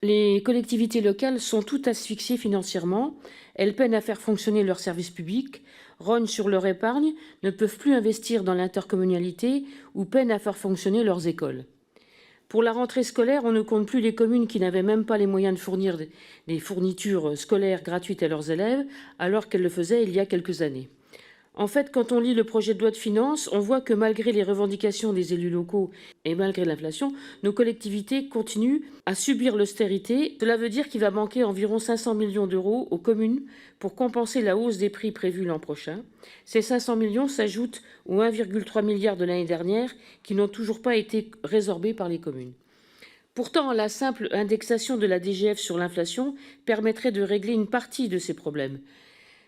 Les collectivités locales sont toutes asphyxiées financièrement, elles peinent à faire fonctionner leurs services publics, rognent sur leur épargne, ne peuvent plus investir dans l'intercommunalité ou peinent à faire fonctionner leurs écoles. Pour la rentrée scolaire, on ne compte plus les communes qui n'avaient même pas les moyens de fournir des fournitures scolaires gratuites à leurs élèves, alors qu'elles le faisaient il y a quelques années. En fait, quand on lit le projet de loi de finances, on voit que malgré les revendications des élus locaux et malgré l'inflation, nos collectivités continuent à subir l'austérité. Cela veut dire qu'il va manquer environ 500 millions d'euros aux communes pour compenser la hausse des prix prévue l'an prochain. Ces 500 millions s'ajoutent aux 1,3 milliard de l'année dernière qui n'ont toujours pas été résorbés par les communes. Pourtant, la simple indexation de la DGF sur l'inflation permettrait de régler une partie de ces problèmes.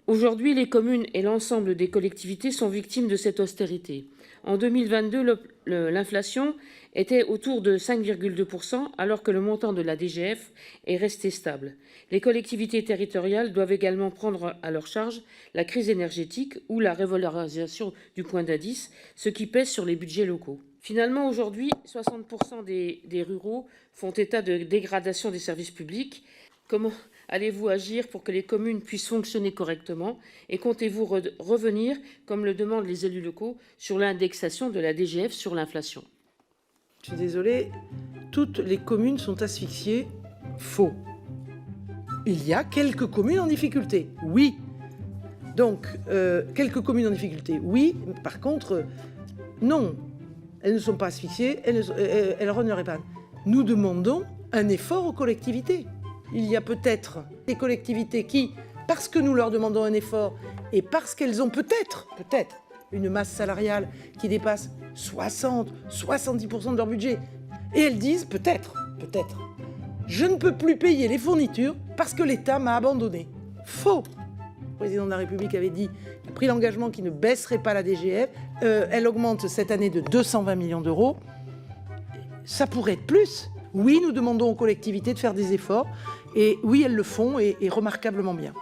Aujourd'hui, les communes et l'ensemble des collectivités sont victimes de cette austérité. En 2022, l'inflation était autour de 5,2%, alors que le montant de la DGF est resté stable. Les collectivités territoriales doivent également prendre à leur charge la crise énergétique ou la revalorisation du point d'indice, ce qui pèse sur les budgets locaux. Finalement, aujourd'hui, 60% des ruraux font état de dégradation des services publics. Comment allez-vous agir pour que les communes puissent fonctionner correctement et comptez-vous revenir, comme le demandent les élus locaux, sur l'indexation de la DGF sur l'inflation? Je suis désolée, toutes les communes sont asphyxiées. Faux. Il y a quelques communes en difficulté, oui. Donc, quelques communes en difficulté, oui. Par contre, non. Elles ne sont pas asphyxiées, elles rognent leur épargne. Nous demandons un effort aux collectivités. Il y a peut-être des collectivités qui, parce que nous leur demandons un effort et parce qu'elles ont peut-être une masse salariale qui dépasse 70% de leur budget, et elles disent peut-être, je ne peux plus payer les fournitures parce que l'État m'a abandonné. Faux. Le président de la République avait dit, il a pris l'engagement qu'il ne baisserait pas la DGF, elle augmente cette année de 220 millions d'euros. Ça pourrait être plus. Oui, nous demandons aux collectivités de faire des efforts, et oui, elles le font, et remarquablement bien.